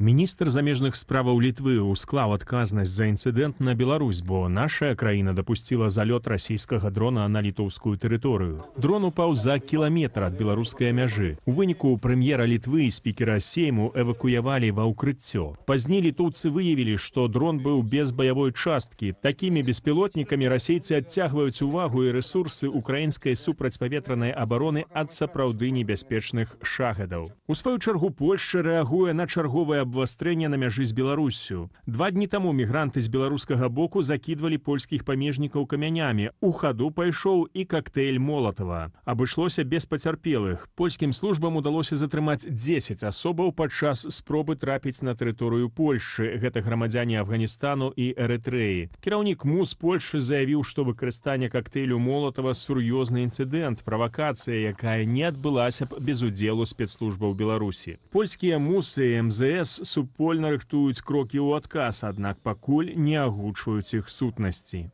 Міністр замежных справаў Літвы усклаў адказнасць за інцыдэнт на Беларусь, бо наша краіна дапусціла залёт расійскага дрона на літоўскую тэрыторыю. Дрон упаў за кіламетр ад беларускай мяжы. У выніку прэм'ера Літвы і спікера Сейму эвакуявалі ва ўкрыццё. Пазней літоўцы выявілі, што дрон быў без баявой часткі. Такімі беспілотнікамі расейцы адцягваюць увагу і рэсурсы украінскай супрацьпаветранай абароны ад сапраўды небяспечных шахедаў. У сваю чаргу Польшча рэагуе на чарговае абвастрэнне на мяжы з Беларусю. 2 дні таму мігранты з беларускага боку закідвалі польскіх памежнікаў камянямі. У хаду пайшоў і кактэйль Молатава. Абышлося без пацярпелых. Польскім службам удалося затрымаць 10 асобаў падчас спробы трапіць на тэрыторыю Польшчы. Гэта грамадзяне Афганістану і Эрытрэі. Кіраўнік МУС Польшчы заявіў, што выкарыстанне кактэйлю Молатава сур'ёзны інцыдэнт, правакацыя, якая не адбылася б без удзелу спецслужбаў Беларусі. Польскія МУС і МЗС супольна рыхтуюць крокі ў адказ, аднак пакуль не агучваюць іх сутнасці.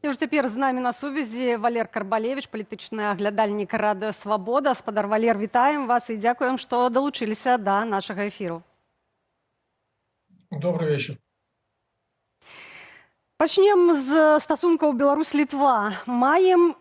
І ўжо цяпер з намі на сувязі Валер Карбалевіч, палітычны аглядальнік Радыё Свабода. Спадар Валер, вітаем вас і дзякуем, што далучыліся да нашага эфіру. Добрый вечер. Пачнем з стасункаў Беларусь-Літва. Маем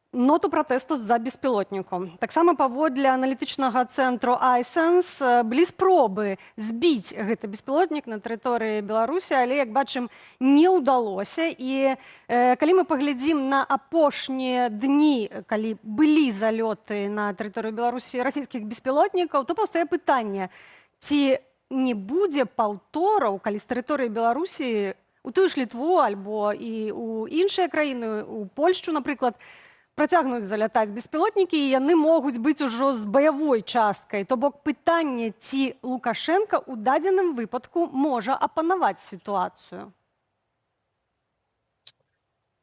ноту пратэсту за беспілотніком. Таксама паводле аналітычнага цэнтру iSense былі спробы збіць гэты беспілотнік на тэрыторыі Беларусі, але, як бачым, не ўдалося. І калі мы паглядзім на апошнія дні, калі былі залёты на тэрыторыю Беларусі расійскіх беспілотнікаў, то паўстае пытанне, ці не будзе паўтораў, калі з тэрыторыі Беларусі у тую ж Літву альбо і ў іншыя краіны, у Польшчу, напрыклад, працягнуць залятаць беспілотнікі, і яны могуць быць ужо з баявой часткай. То бок пытанне, ці Лукашенка ў дадзеным выпадку можа апанаваць сітуацыю.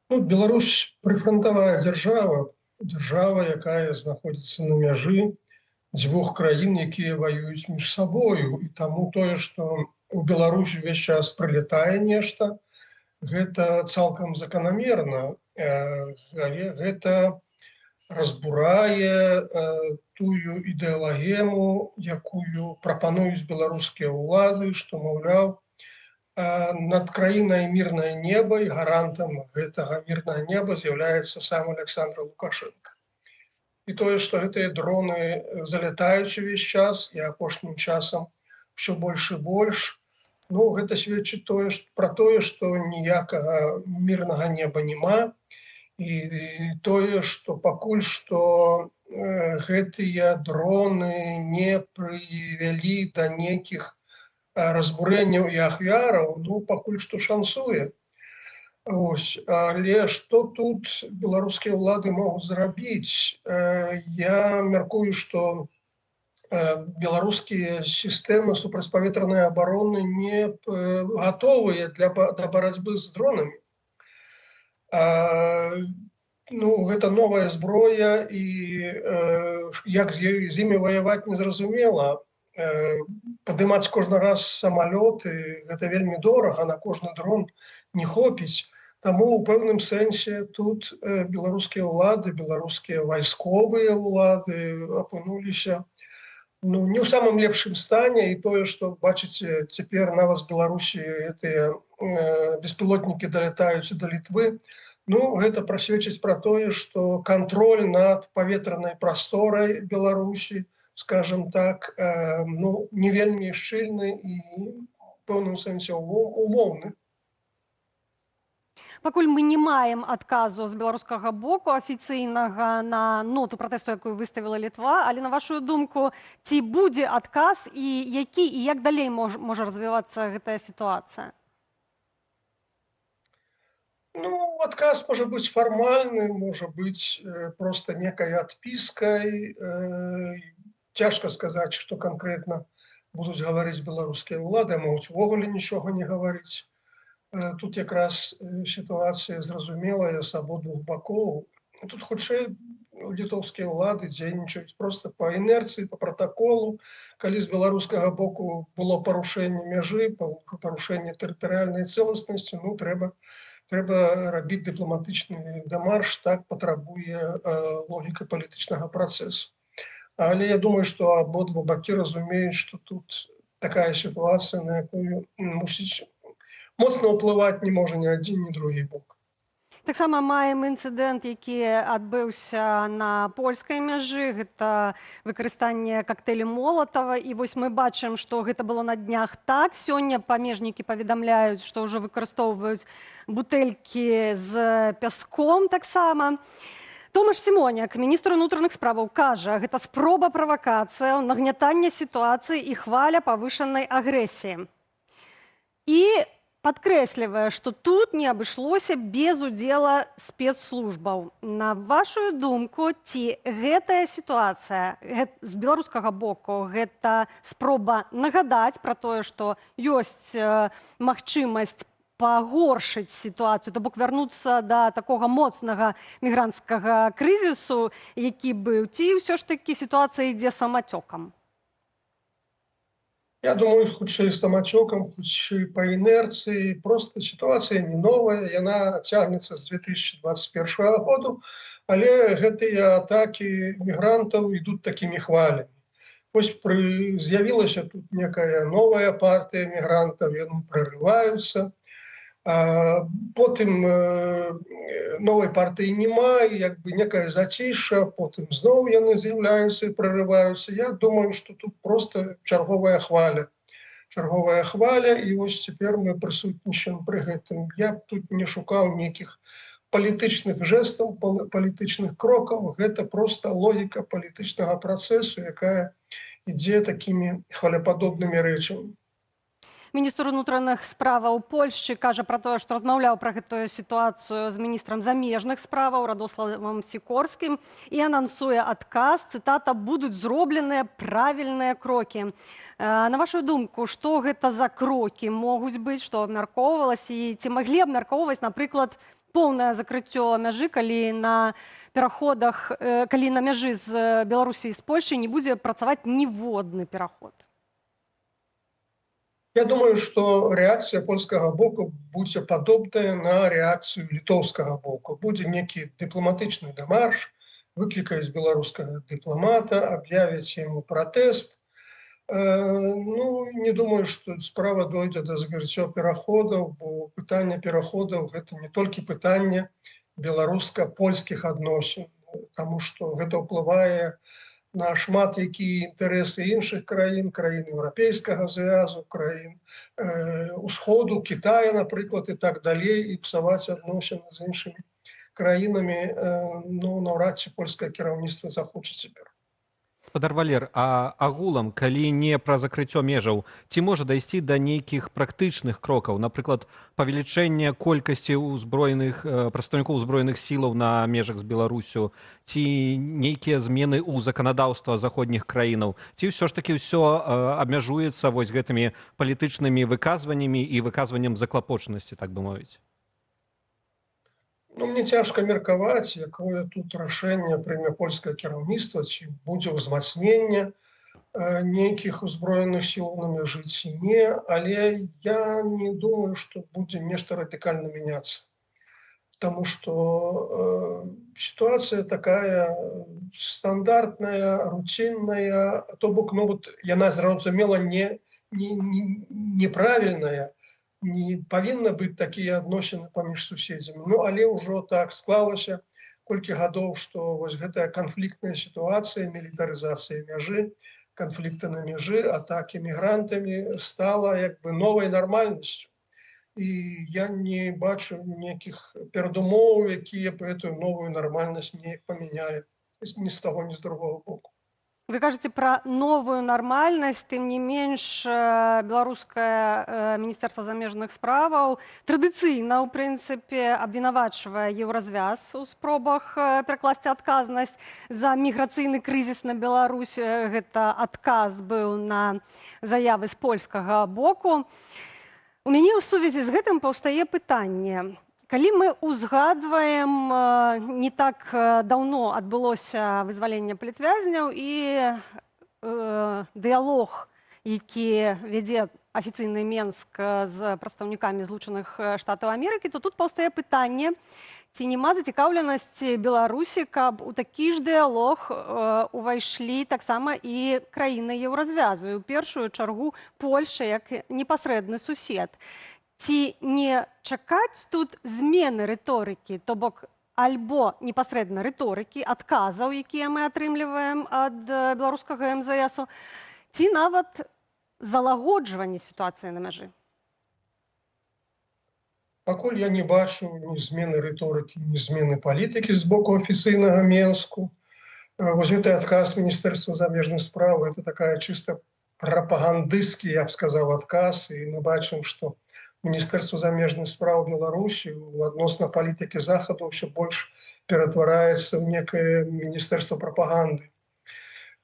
Беларусь прыфронтавая дзяржава, якая знаходзіцца на мяжы дзвюх краін, якія ваююць між сабою. І таму тое, што у Беларусі ўвесь час прылятае нешта, гэта цалкам заканамерна, але гэта разбурае тую ідэалагему, якую прапануюць беларускія ўлады, што, маўляў, над краінай мірнае неба, і гарантам гэтага мірнага неба з'яўляецца сам Александр Лукашенко. І тое, што гэтыя дроны залятаюць увесь час, і апошнім часам ўсё больш і больш, гэта сведчыць пра тое, што ніякага мірнага неба няма, і тое, што пакуль што гэтыя дроны не прывялі да нейкіх разбурэнняў і ахвяраў, пакуль што шансуе. Але што тут беларускія ўлады могуць зрабіць? Я мяркую, што беларускія сістэмы супрацьпаветранай абароны не гатовыя да барацьбы з дронамі. Гэта новая зброя, і як з імі ваяваць незразумела. Падымаць кожны раз самалёт, і гэта вельмі дорага, на кожны дрон не хопіць. Таму ў пэўным сэнсе тут беларускія ўлады, беларускія вайсковыя ўлады апынуліся не ў самым лепшым стане, і тое, што, бачыце, цяпер нават з Беларусі гэтыя беспілотнікі далятаюць да Літвы, гэта прасведчыць пра тое, што кантроль над паветранай прасторай Беларусі, скажем так, не вельмі шчыльны і ў пэўным сэнсе умоўны. Пакуль мы не маем адказу з беларускага боку афіцыйнага на ноту пратэсту, якую выставіла Літва, але на вашу думку, ці будзе адказ, і які і як далей можа развівацца гэтая сітуацыя? Адказ можа быць фармальны, можа быць проста некай адпіскай. Цяжка сказаць, што канкрэтна будуць гаварыць беларускія ўлады, а могуць увогуле нічога не гаварыць. Тут якраз сітуацыя зразумелая з абодвух бакоў. Тут хутчэй літоўскія ўлады дзейнічаюць проста па інерцыі, па пратаколу. Калі з беларускага боку было парушэнне мяжы, парушэнне тэрытарыяльнай цэласнасці, трэба рабіць дыпламатычны дэмарш, так патрабуе логіка палітычнага працэсу. Але я думаю, што абодва бакі разумеюць, што тут такая ситуация, на якую моцна ўплываць не можа ні адзін, ні другі бок. Таксама маем інцыдэнт, які адбыўся на польскай мяжы. Гэта выкарыстанне кактэйлю Молатава. І вось мы бачым, што гэта было на днях так. Сёння памежнікі паведамляюць, што ўжо выкарыстоўваюць бутэлькі з пяском таксама. Томаш Сімоняк, міністр унутраных справаў, кажа, гэта спроба правакацыя, нагнятання сітуацыі і хваля павышанай агрэсіі. І падкрэслівае, што тут не абышлося без удзела спецслужбаў. На вашу думку, ці гэтая сітуацыя з беларускага боку, гэта спроба нагадаць пра тое, што ёсць магчымасць пагоршыць сітуацыю, то бок вярнуцца да такога моцнага мігранцкага крызісу, які быў, ці ўсё ж такі сітуацыя ідзе самацёкам? Я думаю, хутчэй самацёкам, хутчэй па інерцыі. Проста сітуацыя не новая, яна цягнецца з 2021 году, але гэтыя атакі мігрантаў ідуць такімі хвалямі. Вось з'явілася тут некая новая партыя мігрантаў, яны прарываюцца. Потым новай партыі няма, як бы некая зацішша, потым зноў яны з'яўляюцца і прарываюцца. Я думаю, што тут проста чарговая хваля. Чарговая хваля, і вось цяпер мы прысутнічаем пры гэтым. Я тут не шукаў нейкіх палітычных жэстаў, палітычных крокаў. Гэта проста логіка палітычнага працэсу, якая ідзе такімі хваляпадобнымі рэчамі. Міністр унутраных справаў Польшчы кажа пра тое, што размаўляў пра гэтую сітуацыю з міністрам замежных справаў Радославам Сікорскім і анансуе адказ, цытата, «будуць зробленыя правільныя крокі». На вашу думку, што гэта за крокі могуць быць, што абмяркоўвалася, і ці маглі абмяркоўваць, напрыклад, поўнае закрыццё мяжы, калі на пераходах, калі на мяжы з Беларусі і з Польшай не будзе працаваць ніводны пераход? Я думаю, што рэакцыя польскага боку будзе падобная на рэакцыю літоўскага боку. Будзе некі дыпламатычны дэмарш, выклікаюць беларускага дыпламата, аб'явяць яму пратэст. Не думаю, што справа дойдзе да закрыцця пераходаў, бо пытанне пераходаў – гэта не толькі пытанне беларуска-польскіх адносін, таму што гэта ўплывае на шмат якія інтарэсы іншых краін, краін Еўрапейскага звязу, краін Усходу, Китая, напрыклад, і так далей, і псаваць адносіны з іншымі краінамі, наўрад ці польскае кіраўніцтва захоча цяпер. Спадар Валер, а агулам, калі не пра закрыццё межаў, ці можа дайсці да нейкіх практычных крокаў, напрыклад, павелічэння колькасці прадстаўнікоў узброеных сілаў на межах з Беларусю, ці нейкія змены ў заканадаўства заходніх краінаў, ці ўсё ж такі ўсё абмяжуецца вось гэтымі палітычнымі выказваннямі і выказваннем заклапочанасці, так бы мовіць? Мне цяжка меркаваць, якое тут рашэнне прыме польскае кіраўніцтва, ці будзе ўзмацненне нейкіх узброеных сілаў на мяжы, ці не, але я не думаю, што будзе нешта радыкальна мяняцца. Таму што сітуацыя такая стандартная, руцінная, то бок, яна, зразумела, неправільная, не павінна быць такія адносіны паміж суседзямі. Але ўжо так склалася колькі гадоў, што вось гэтая канфліктная сітуацыя, мілітарызацыя мяжы, канфлікты на мяжы, атакі мігрантамі стала як бы новай нармальнасцю. І я не бачу нейкіх перадумоў, якія б гэтую новую нармальнасць неяк памянялі ні з таго, ні з другога боку. Вы кажаце пра новую нармальнасць, тым не менш беларускае міністэрства замежных справаў традыцыйна, у прынцыпе, абвінавачвае Еўразвяз у спробах перакласці адказнасць за міграцыйны крызіс на Беларусь. Гэта адказ быў на заявы з польскага боку. У мяне ў сувязі з гэтым паўстае пытанне. Калі мы ўзгадваем, не так даўно адбылося вызваленне палітвязняў і дыялог, які вядзе афіцыйны Менск з прадстаўнікамі Злучаных Штатаў Амерыкі, то тут паўстае пытанне, ці няма зацікаўленасці Беларусі, каб у такі ж дыялог увайшлі таксама і краіны еўразвязу, і ў першую чаргу Польша як непасрэдны сусед. Ці не чакаць тут змены рыторыкі, то бок альбо непасрэдна рыторыкі, адказаў, якія мы атрымліваем ад беларускага МЗСу, ці нават залагоджванне сітуацыі на мяжы? Пакуль я не бачу ні змены рыторыкі, ні змены палітыкі з боку афіцыйнага Менску. Вось гэты адказ Міністэрства замежных спраў — это такая чыста прапагандысцкі, я б сказаў, адказ. І мы бачым, што Міністэрства замежных спраў Беларусі адносна палітыкі Захаду ўсё больш ператвараецца ў некае міністэрства прапаганды.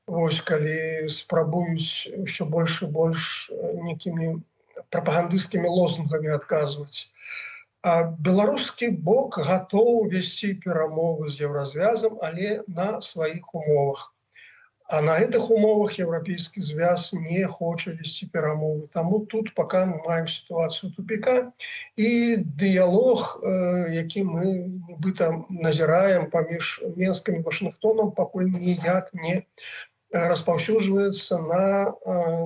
Вось калі спрабуюць ўсё больш і больш некімі прапагандысцкімі лозунгамі адказваць. А беларускі бок гатоў весці перамовы з еўразвязам, але на сваіх умовах. А на гэтых умовах еўрапейскі звяз не хоча весці перамовы. Таму тут пака мы маем сітуацыю тупіка, і дыялог, які мы нібыта назіраем паміж Менскам і Вашынгтонам, пакуль ніяк не распаўсюджваецца на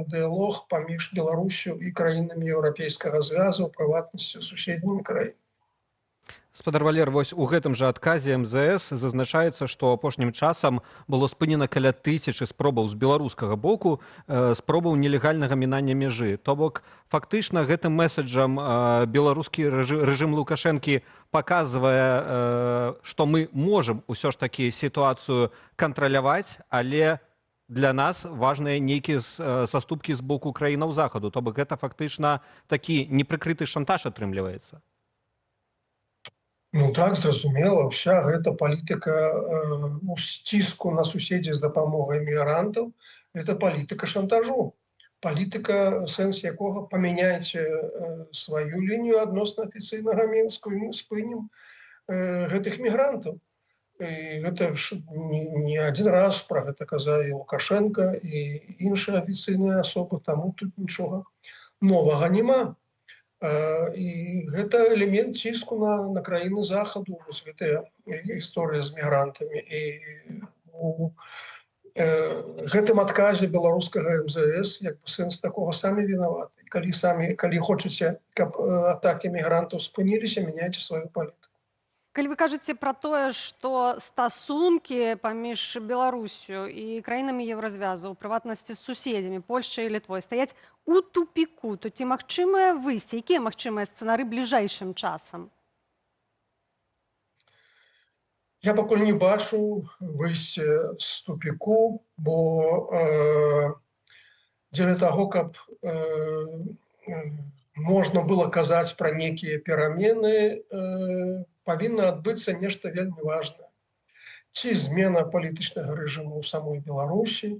дыялог паміж Беларусю і краінамі еўрапейскага звязу, у прыватнасці суседнімі краінамі. Спадар Валер, вось у гэтым жа адказе МЗС зазначаецца, што апошнім часам было спынена каля 1000 спробаў з беларускага боку, спробаў нелегальнага мінання мяжы. То бок, фактычна гэтым месаджам беларускі рэжым Лукашэнкі паказвае, што мы можам усё ж такі сітуацыю кантраляваць, але для нас важныя нейкія саступкі з боку краінаў Захаду. То бок гэта фактычна такі непрыкрыты шантаж атрымліваецца. Ну так, зразумела, вся гэта палітыка сціску на суседзі з дапамогай мігрантаў — это палітыка шантажу. Палітыка, сэнс якога памяняйце сваю лінію адносна афіцыйнага Менску, і мы спынім гэтых мігрантаў. І гэта не адзін раз пра гэта казалі Лукашенко і іншыя афіцыйныя асобы, таму тут нічога новага няма. І гэта элемент ціску на краіны Захаду, вось гэтая гісторыя з мігрантамі. І у гэтым адказе беларускага МЗС як бы сэнс такога самі вінаваты. Калі хочаце, каб атакі мігрантаў спыніліся, мяняйце сваю палітыку. Калі вы кажаце пра тое, што стасункі паміж Беларусю і краінамі еўразвязу, у прыватнасці з суседзямі, Польшчай і Літвой, стаяць у тупіку, то ці магчымае выйсце? Якія магчымыя сцэнары бліжэйшым часам? Я пакуль не бачу выйсце з тупіку, бо дзеля таго, каб можна было казаць пра нейкія перамены, павінна адбыцца нешта вельмі важнае. Ці змена палітычнага рэжыму ў самой Беларусі,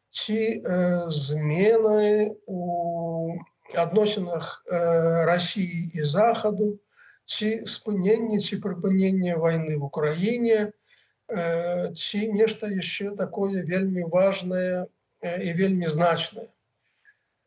ці змены у адносінах Расіі і Захаду, ці спыненне, ці прыпыненне вайны в Украіне, ці нешта яшчэ такое вельмі важнае і вельмі значнае.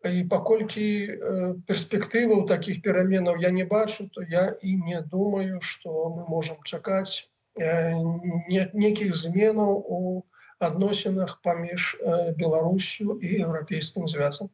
І паколькі перспектываў такіх пераменаў я не бачу, то я і не думаю, што мы можам чакаць нейкіх зменаў у адносінах паміж Беларусю і Еўрапейскім звязам.